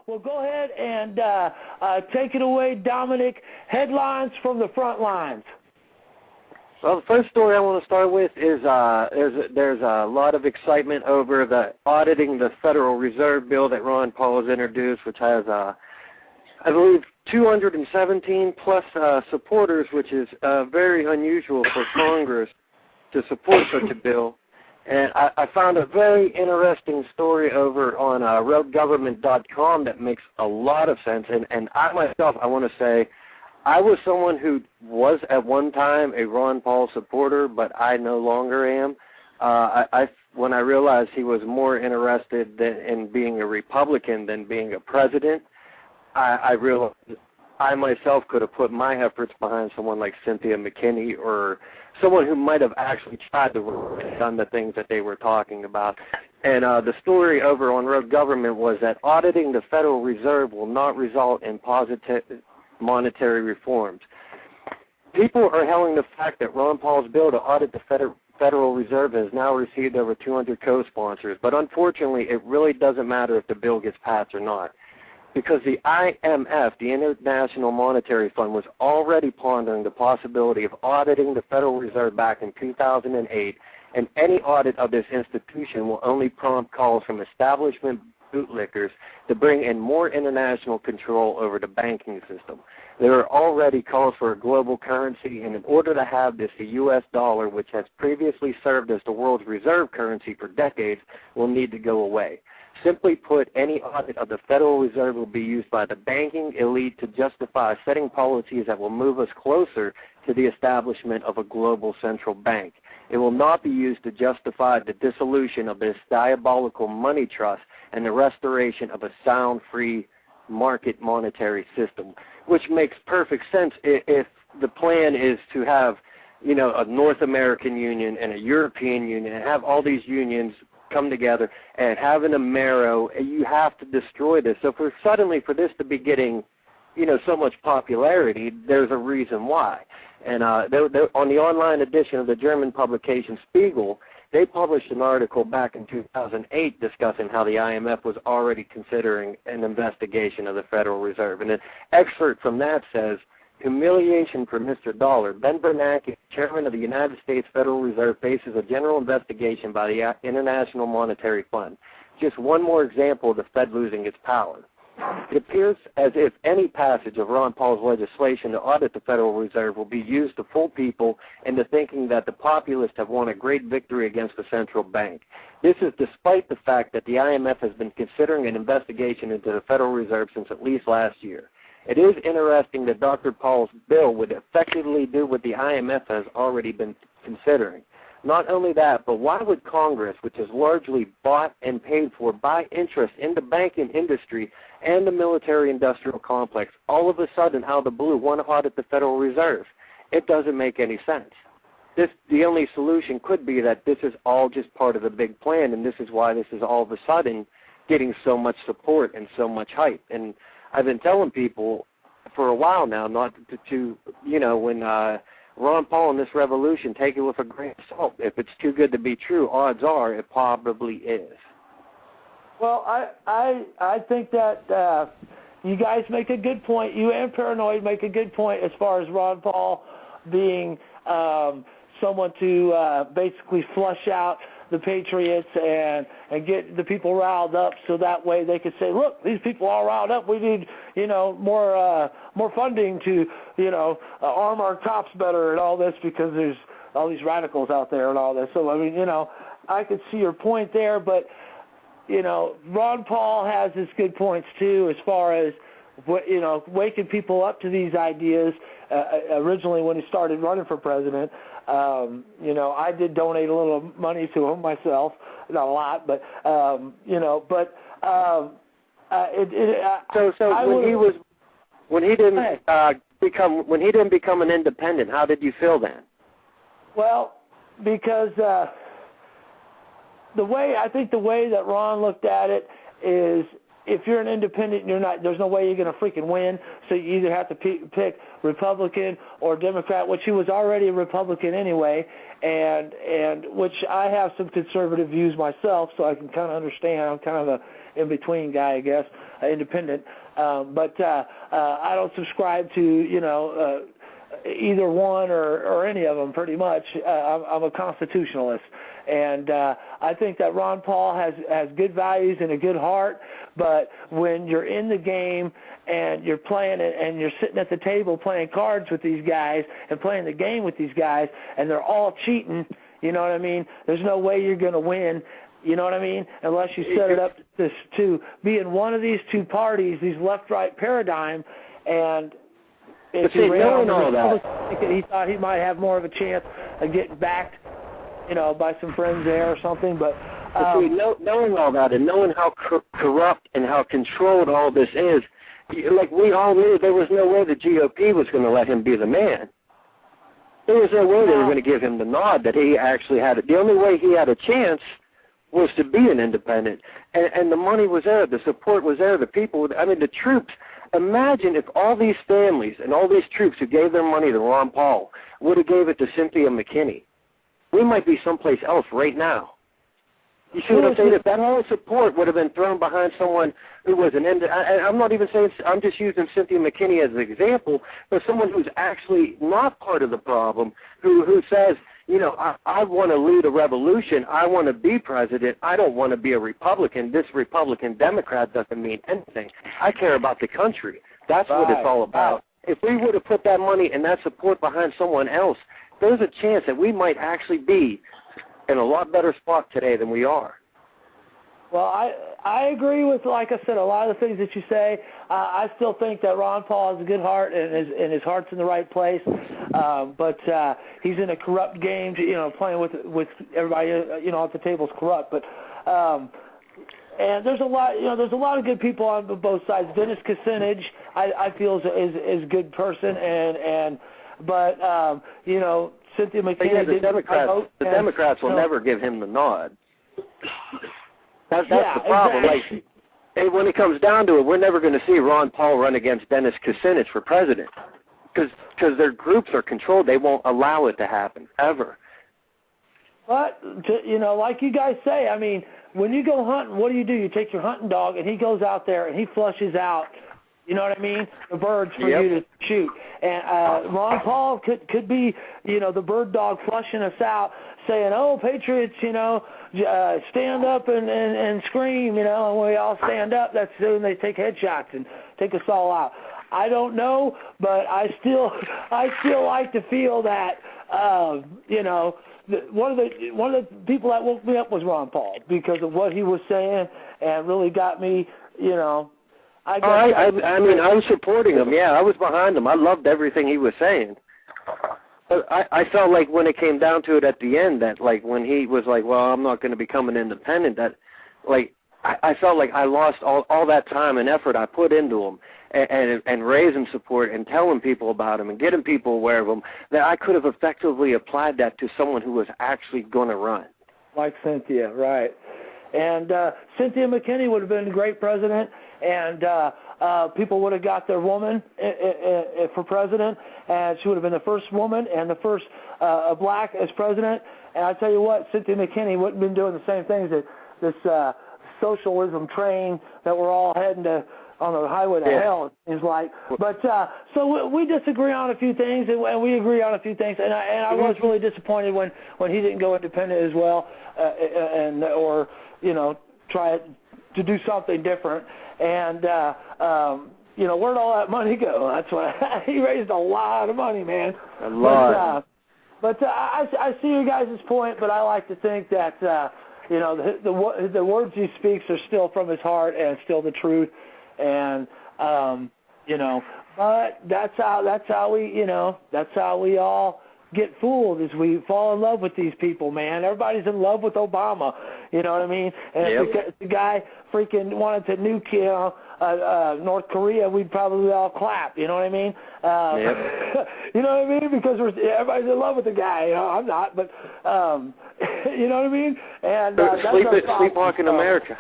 Well, go ahead and take it away, Dominic. Headlines from the front lines. Well, the first story I want to start with is there's a lot of excitement over the auditing the Federal Reserve bill that Ron Paul has introduced, which has, I believe, 217 plus supporters, which is very unusual for Congress to support such a bill. And I found a very interesting story over on roguegovernment.com that makes a lot of sense. And I myself, I want to say, I was someone who was at one time a Ron Paul supporter, but I no longer am. When I realized he was more interested in being a Republican than being a president, I realized I myself could have put my efforts behind someone like Cynthia McKinney or someone who might have actually tried to done the things that they were talking about. And the story over on Rogue Government was that auditing the Federal Reserve will not result in positive monetary reforms. People are hailing the fact that Ron Paul's bill to audit the Federal Reserve has now received over 200 co-sponsors, but unfortunately it really doesn't matter if the bill gets passed or not, because the IMF, the International Monetary Fund, was already pondering the possibility of auditing the Federal Reserve back in 2008, and any audit of this institution will only prompt calls from establishment bootlickers to bring in more international control over the banking system. There are already calls for a global currency, and in order to have this, the U.S. dollar, which has previously served as the world's reserve currency for decades, will need to go away. Simply put, any audit of the Federal Reserve will be used by the banking elite to justify setting policies that will move us closer to the establishment of a global central bank. It will not be used to justify the dissolution of this diabolical money trust and the restoration of a sound, free market monetary system, which makes perfect sense if the plan is to have, a North American Union and a European Union and have all these unions come together and having a marrow. You have to destroy this. So for this to be getting, so much popularity, there's a reason why. And on the online edition of the German publication Spiegel, they published an article back in 2008 discussing how the IMF was already considering an investigation of the Federal Reserve. And an excerpt from that says, "Humiliation for Mr. Dollar. Ben Bernanke, chairman of the United States Federal Reserve, faces a general investigation by the International Monetary Fund. Just one more example of the Fed losing its power. It appears as if any passage of Ron Paul's legislation to audit the Federal Reserve will be used to fool people into thinking that the populists have won a great victory against the central bank. This is despite the fact that the IMF has been considering an investigation into the Federal Reserve since at least last year. It is interesting that Dr. Paul's bill would effectively do what the IMF has already been considering. Not only that, but why would Congress, which is largely bought and paid for by interest in the banking industry and the military-industrial complex, all of a sudden, out of the blue, want to audit the Federal Reserve? It doesn't make any sense. The only solution could be that this is all just part of the big plan, and this is why this is all of a sudden getting so much support and so much hype. And I've been telling people for a while now not to when Ron Paul and this revolution, take it with a grain of salt. If it's too good to be true, odds are it probably is. Well, I think that you guys make a good point. You and Paranoid make a good point as far as Ron Paul being someone to basically flush out the patriots and get the people riled up, so that way they could say, look, these people are riled up. We need more funding to arm our cops better and all this, because there's all these radicals out there and all this. So I mean, I could see your point there, but Ron Paul has his good points too, as far as waking people up to these ideas. Originally, when he started running for president, I did donate a little money to him myself, not a lot, but when he didn't become an independent, how did you feel then? Well, because the way that Ron looked at it is if you're an independent, there's no way you're going to freaking win. So you either have to pick Republican or Democrat, which he was already a Republican anyway, and which I have some conservative views myself, so I can kind of understand. I'm kind of a in-between guy, I guess, independent. But I don't subscribe to, either one or any of them, pretty much. I'm a constitutionalist. And I think that Ron Paul has good values and a good heart, but when you're in the game and you're playing it and you're sitting at the table playing cards with these guys and playing the game with these guys and they're all cheating, you know what I mean? There's no way you're going to win. You know what I mean? Unless you set it up to be in one of these two parties, these left-right paradigm, and if he ran on the Republican ticket, he thought he might have more of a chance of getting backed, by some friends there or something. But knowing all that and knowing how corrupt and how controlled all this is, like we all knew, there was no way the GOP was going to let him be the man. There was no way they were going to give him the nod that he actually had it. The only way he had a chance was to be an independent, and the money was there, the support was there, the people, the troops. Imagine if all these families and all these troops who gave their money to Ron Paul would have gave it to Cynthia McKinney. We might be someplace else right now. You see what I'm saying? If that whole support would have been thrown behind someone who was I'm not even saying, I'm just using Cynthia McKinney as an example, but someone who's actually not part of the problem, who says, I want to lead a revolution. I want to be president. I don't want to be a Republican. This Republican-Democrat doesn't mean anything. I care about the country. That's what it's all about. If we would have put that money and that support behind someone else, there's a chance that we might actually be in a lot better spot today than we are. Well, I agree with, like I said, a lot of the things that you say. I still think that Ron Paul has a good heart and his heart's in the right place. But he's in a corrupt game, playing with everybody, at the table's corrupt. But and there's a lot of good people on both sides. Dennis Kucinich, I feel is a good person, but Cynthia McKinney. The Democrats will never give him the nod. That's the problem. Exactly. When it comes down to it, we're never going to see Ron Paul run against Dennis Kucinich for president because their groups are controlled. They won't allow it to happen, ever. But, like you guys say, when you go hunting, what do? You take your hunting dog, and he goes out there, and he flushes out, the birds for you to shoot. And Ron Paul could be, the bird dog flushing us out, saying, "Oh, Patriots, stand up and scream, and we all stand up." That's when they take headshots and take us all out. I don't know, but I still like to feel that, one of the people that woke me up was Ron Paul because of what he was saying, and really got me, I was supporting him. Yeah, I was behind him. I loved everything he was saying. But I felt like when it came down to it at the end, that like when he was like, "Well, I'm not going to become an independent," that like I felt like I lost all that time and effort I put into him and raising support and telling people about him and getting people aware of him, that I could have effectively applied that to someone who was actually going to run. Like Cynthia, right. And Cynthia McKinney would have been a great president, and people would have got their woman for president, and she would have been the first woman and the first black as president. And I tell you what, Cynthia McKinney wouldn't have been doing the same things that this socialism train that we're all heading to on the highway to hell is like. But so we disagree on a few things, and we agree on a few things. And I was really disappointed when he didn't go independent as well, or try to do something different. And where'd all that money go? That's what he raised a lot of money, man. A lot. But I see your guys' point, but I like to think that the words he speaks are still from his heart and still the truth. And but that's how we all get fooled, is we fall in love with these people, man. Everybody's in love with Obama, you know what I mean? And if the guy freaking wanted to nuke, North Korea, we'd probably all clap, you know what I mean? You know what I mean? Because everybody's in love with the guy. I'm not, but you know what I mean? And that's Sleepwalking America.